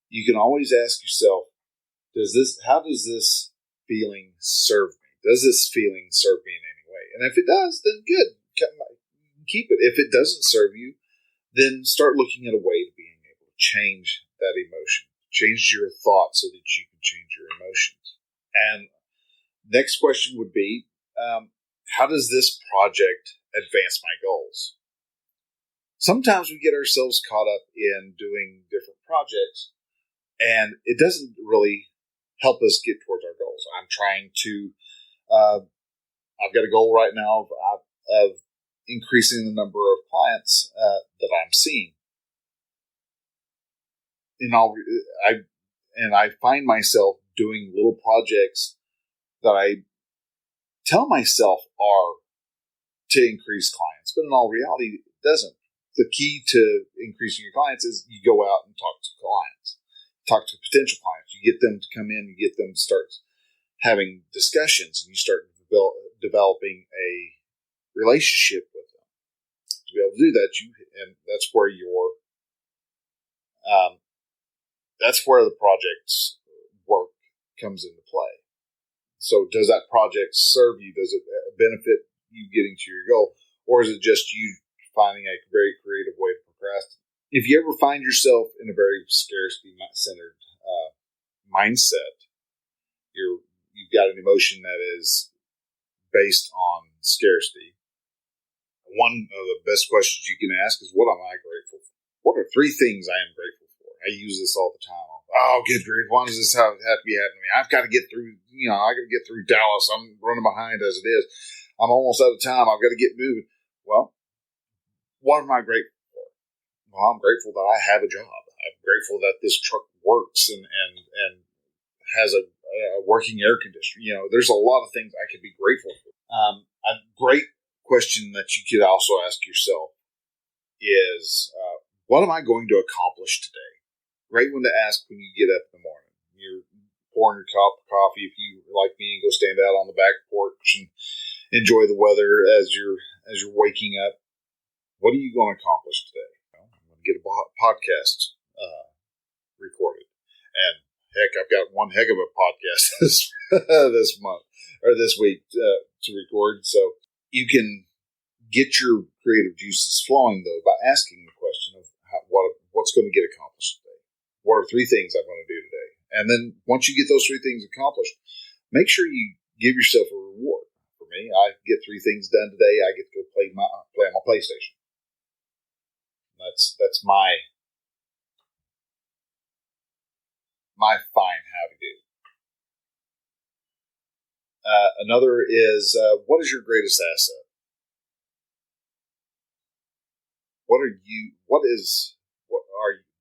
you can always ask yourself, how does this feeling serve me? Does this feeling serve me in any way? And if it does, then good. Keep it. If it doesn't serve you, then start looking at a way to being able to change that emotion. Change your thoughts so that you can change your emotions. And next question would be, how does this project advance my goals? Sometimes we get ourselves caught up in doing different projects, and it doesn't really help us get towards our goals. I'm trying to, I've got a goal right now of increasing the number of clients that I'm seeing. I find myself doing little projects that I tell myself are to increase clients, but in all reality, it doesn't. The key to increasing your clients is you go out and talk to clients, talk to potential clients. You get them to come in, you get them to start having discussions, and you start developing a relationship with them. To be able to do that, and that's where the project's work comes into play. So does that project serve you? Does it benefit you getting to your goal? Or is it just you finding a very creative way to procrastinate? If you ever find yourself in a very scarcity-centered mindset, you've got an emotion that is based on scarcity. One of the best questions you can ask is, what am I grateful for? What are 3 things I am grateful for? I use this all the time. Oh, good grief. Why does this have to be happening to me? I've got to get through, I got to get through Dallas. I'm running behind as it is. I'm almost out of time. I've got to get moving. Well, what am I grateful for? Well, I'm grateful that I have a job. I'm grateful that this truck works and has a working air conditioner. There's a lot of things I could be grateful for. A great question that you could also ask yourself is, what am I going to accomplish today? Great one to ask when you get up in the morning. You're pouring your cup of coffee, if you like me, and go stand out on the back porch and enjoy the weather as you're waking up. What are you going to accomplish today? Well, I'm going to get a podcast recorded, and heck, I've got one heck of a podcast this month or this week to record. So you can get your creative juices flowing though by asking the question of what's going to get accomplished today. What are 3 things I'm going to do today? And then once you get those 3 things accomplished, make sure you give yourself a reward. For me, I get 3 things done today. I get to go play on my PlayStation. That's my fine how to do. Another is, what is your greatest asset?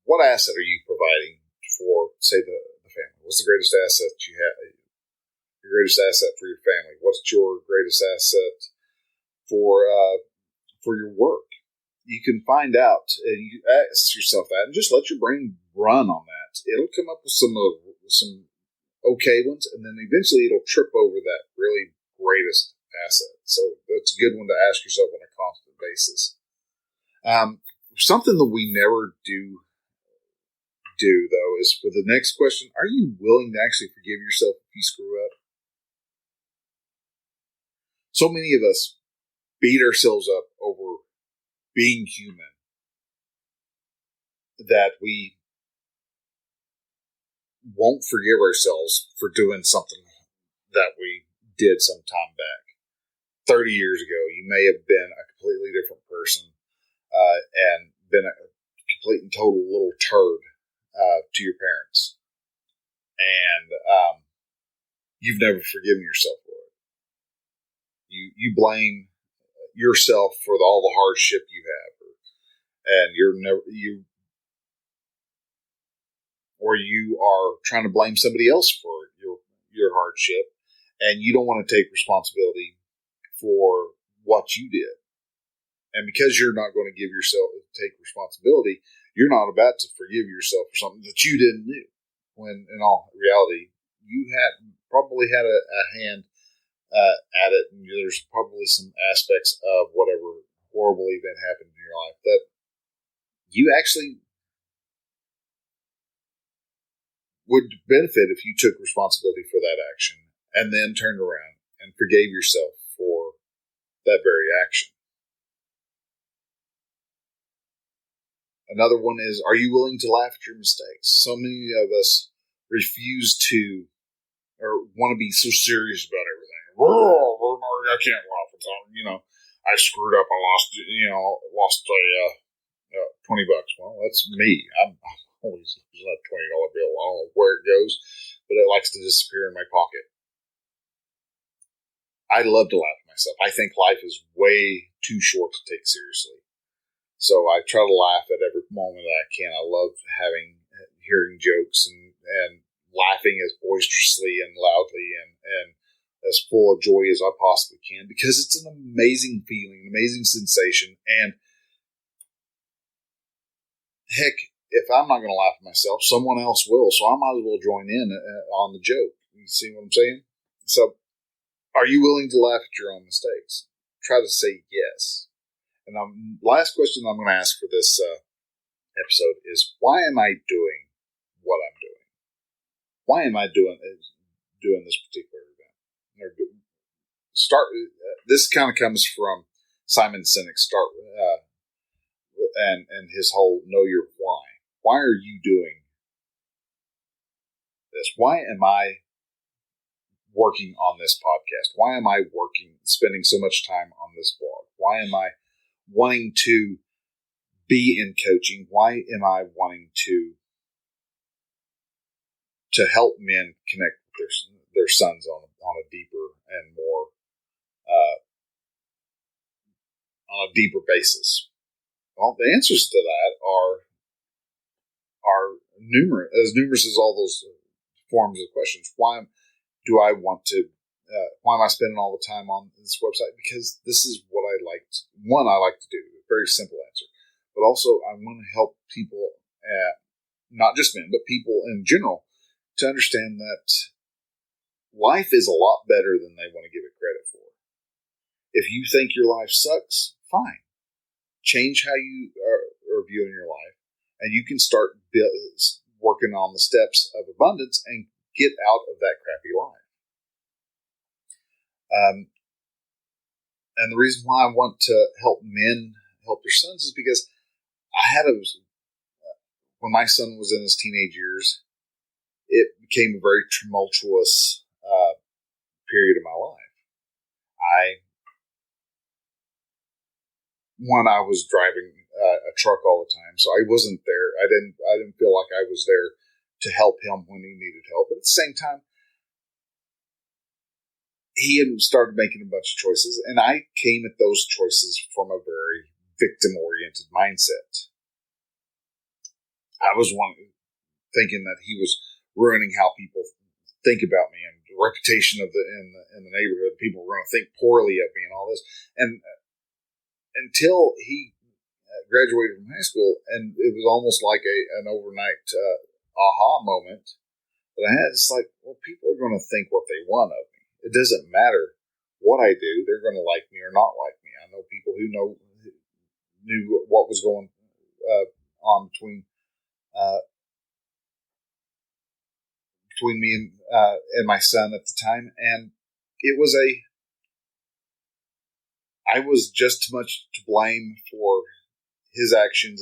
What asset are you providing for, say, the family? What's the greatest asset you have? Your greatest asset for your family? What's your greatest asset for your work? You can find out, and you ask yourself that, and just let your brain run on that. It'll come up with some okay ones, and then eventually it'll trip over that really greatest asset. So that's a good one to ask yourself on a constant basis. Something that we never do though is, for the next question, are you willing to actually forgive yourself if you screw up? So many of us beat ourselves up over being human that we won't forgive ourselves for doing something that we did some time back. 30 years ago, you may have been a completely different person and been a complete and total little turd to your parents. And you've never forgiven yourself for it. You blame yourself for all the hardship you have, and you are trying to blame somebody else for your hardship, and you don't want to take responsibility for what you did. And because you're not going to take responsibility, you're not about to forgive yourself for something that you didn't do. When in all reality, you probably had a hand at it, and there's probably some aspects of whatever horrible event happened in your life that you actually would benefit if you took responsibility for that action and then turned around and forgave yourself for that very action. Another one is, are you willing to laugh at your mistakes? So many of us refuse to or want to be so serious about everything. I can't laugh at something. I screwed up. I lost $20. Well, that's me. I'm always losing that $20 bill. I don't know where it goes, but it likes to disappear in my pocket. I love to laugh at myself. I think life is way too short to take seriously. So I try to laugh at every moment that I can. I love having hearing jokes and laughing as boisterously and loudly and as full of joy as I possibly can, because it's an amazing feeling, an amazing sensation. And heck, if I'm not going to laugh at myself, someone else will. So I might as well join in on the joke. You see what I'm saying? So are you willing to laugh at your own mistakes? Try to say yes. And the last question I'm going to ask for this episode is, why am I doing what I'm doing? Why am I doing this particular event? This kind of comes from Simon Sinek's and his whole know your why. Why are you doing this? Why am I working on this podcast? Why am I spending so much time on this blog? Why am I wanting to be in coaching? Why am I wanting to help men connect with their sons on a deeper and more on a deeper basis? Well, the answers to that are numerous as all those forms of questions. Why do I want to? Why am I spending all the time on this website? Because this is what I like. I like to do. A very simple answer, but also I want to help people, not just men, but people in general, to understand that life is a lot better than they want to give it credit for. If you think your life sucks, fine. Change how you are viewing your life, and you can start working on the steps of abundance and get out of that crappy life. And the reason why I want to help men help their sons is because when my son was in his teenage years, it became a very tumultuous period of my life. I was driving a truck all the time, so I wasn't there. I didn't feel like I was there to help him when he needed help. But at the same time, he had started making a bunch of choices, and I came at those choices from a very victim-oriented mindset. I was thinking that he was ruining how people think about me and the reputation in the neighborhood. People were going to think poorly of me and all this. And until he graduated from high school, and it was almost like an overnight aha moment that I had. It's like, well, people are going to think what they want of me. It doesn't matter what I do; they're going to like me or not like me. I know people who knew what was going on between me and my son at the time, and it was I was just as much to blame for his actions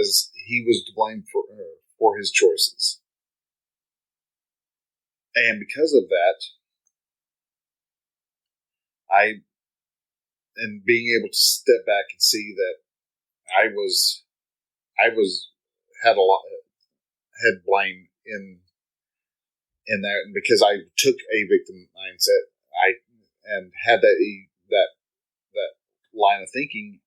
as he was to blame for his choices. And because of that, and being able to step back and see that had blame in that, and because I took a victim mindset, and had that line of thinking,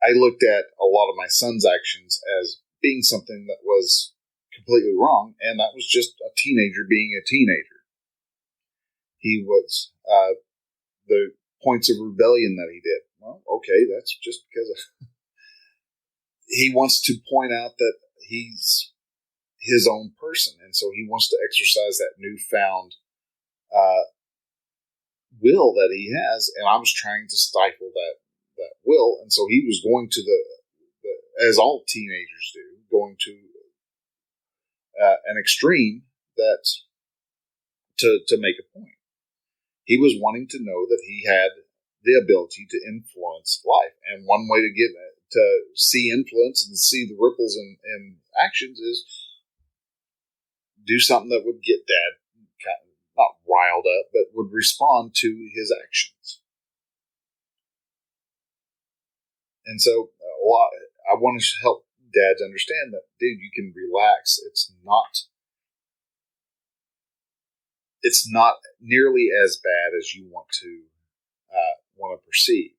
I looked at a lot of my son's actions as being something that was completely wrong, and that was just a teenager being a teenager. He was the points of rebellion that he did. Well, okay, that's just because he wants to point out that he's his own person, and so he wants to exercise that newfound will that he has, and I was trying to stifle that will, and so he was going to the as all teenagers do, going to an extreme that to make a point. He was wanting to know that he had the ability to influence life, and one way to see influence and see the ripples in actions is do something that would get Dad kind of not riled up, but would respond to his actions. And so I want to help dads understand that, dude, you can relax. It's not nearly as bad as you want to perceive.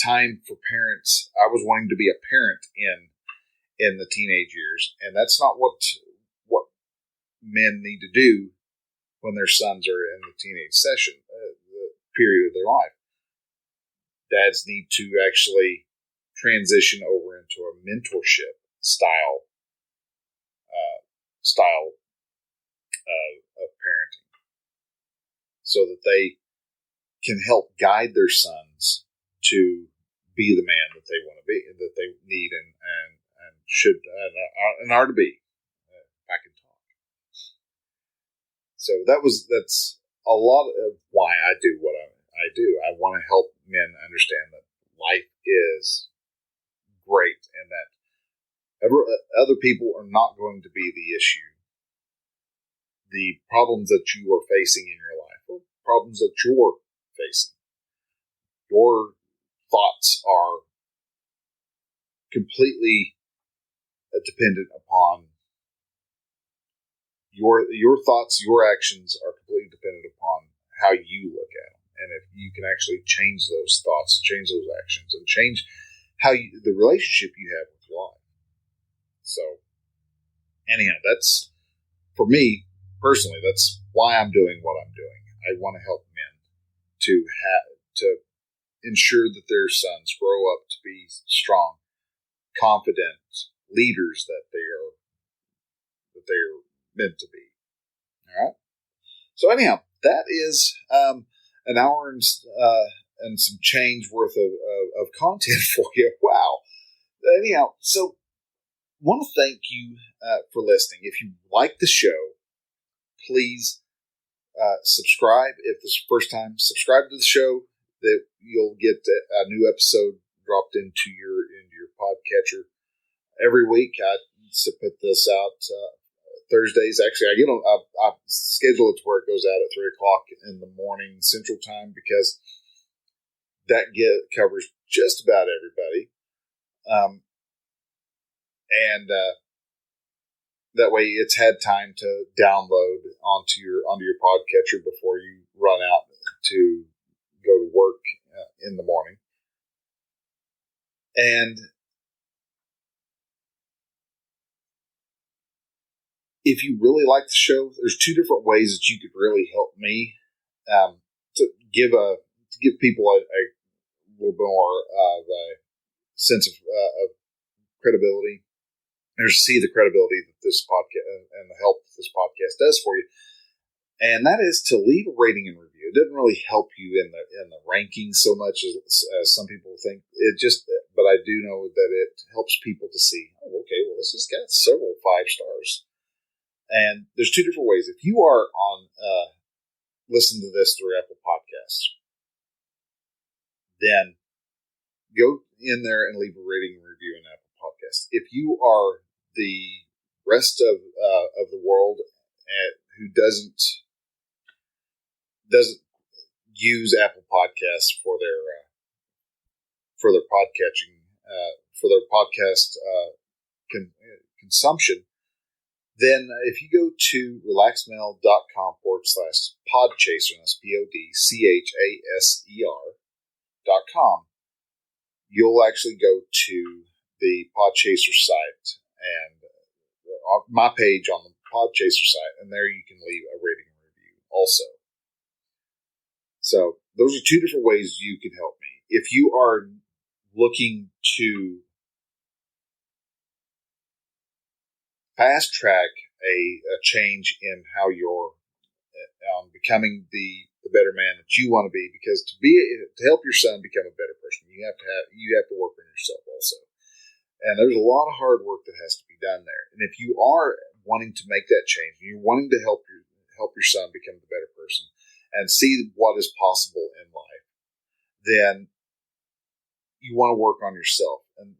time for parents. I was wanting to be a parent in the teenage years, and that's not what men need to do when their sons are in the teenage the period of their life. Dads need to actually transition over into a mentorship style of parenting, so that they can help guide their sons to be the man that they want to be, that they need and should and are to be. I can talk. So that's a lot of why I do what I do. I want to help men understand that life is great, and that other people are not going to be the issue. The problems that you are facing in your life are problems that you're facing. Your thoughts are completely dependent upon your thoughts. Your actions are completely dependent upon how you look at them, and if you can actually change those thoughts, change those actions, and change the relationship you have with your life. So, anyhow, that's, for me personally, that's why I'm doing what I'm doing. I want to help men to ensure that their sons grow up to be strong, confident leaders that they are meant to be. All right. So anyhow, that is an hour and some change worth of content for you. Wow. Anyhow, so want to thank you for listening. If you like the show, please subscribe. If this is the first time, subscribe to the show. That you'll get a new episode dropped into your podcatcher every week. I put this out Thursdays. Actually, I schedule it to where it goes out at 3:00 in the morning Central Time, because that covers just about everybody, and that way it's had time to download onto your podcatcher before you run out to go to work in the morning. And if you really like the show, there's two different ways that you could really help me to give people a little more of a sense of credibility. There's to see the credibility that this podcast and the help that this podcast does for you, and that is to leave a rating and review. It doesn't really help you in the rankings so much as some people think. But I do know that it helps people to see, oh, okay, well, this has got several 5 stars. And there's two different ways. If you are on listen to this through Apple Podcasts, then go in there and leave a rating and review in Apple Podcasts. If you are the rest of the world who doesn't use Apple Podcasts for their podcatching for their podcast consumption, then if you go to relaxedmail.com/podchaser, that's PODCHASER.com, you'll actually go to the Podchaser site and my page on the Podchaser site, and there you can leave a rating and review also. So those are two different ways you can help me. If you are looking to fast track a change in how you're becoming the better man that you want to be, because to help your son become a better person, you have to work on yourself also. And there's a lot of hard work that has to be done there. And if you are wanting to make that change, and you're wanting to help your son become the better person and see what is possible in life, then you want to work on yourself. And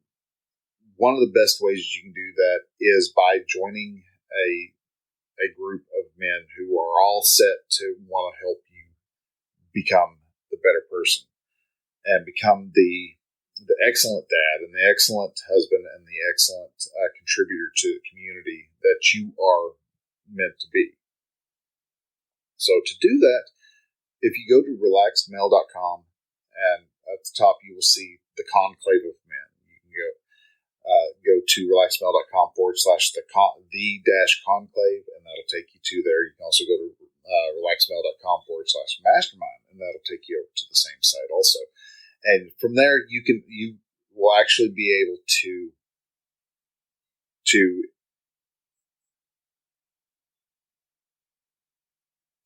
one of the best ways you can do that is by joining a group of men who are all set to want to help you become the better person and become the excellent dad and the excellent husband and the excellent contributor to the community that you are meant to be. So to do that, if you go to relaxedmail.com, and at the top you will see the Conclave of Men. You can go to relaxedmail.com/the-conclave, and that'll take you to there. You can also go to relaxedmail.com/mastermind, and that'll take you over to the same site also. And from there, you will actually be able to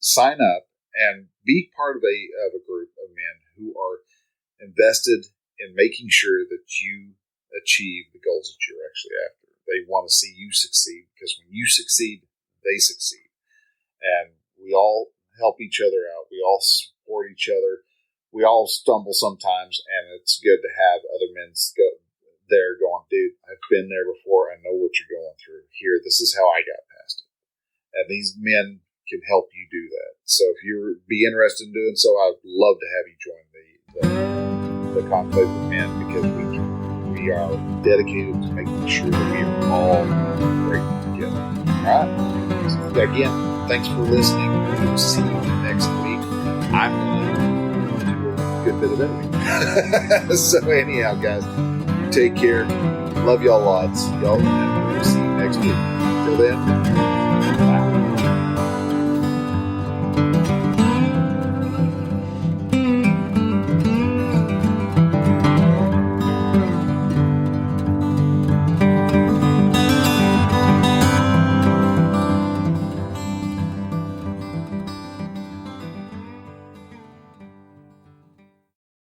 sign up and be part of a group of men who are invested in making sure that you achieve the goals that you're actually after. They want to see you succeed, because when you succeed, they succeed. And we all help each other out. We all support each other. We all stumble sometimes, and it's good to have other men there going, dude, I've been there before. I know what you're going through. Here, this is how I got past it. And these men can help you do that. So if you be interested in doing so, I'd love to have you join the Conclave of Men, because we are dedicated to making sure that we are all great together. All right. So again, thanks for listening. We'll see you next week. I'm going to do a good bit of editing. So anyhow, guys, take care. Love y'all lots. Y'all, and we'll see you next week. Till then, bye.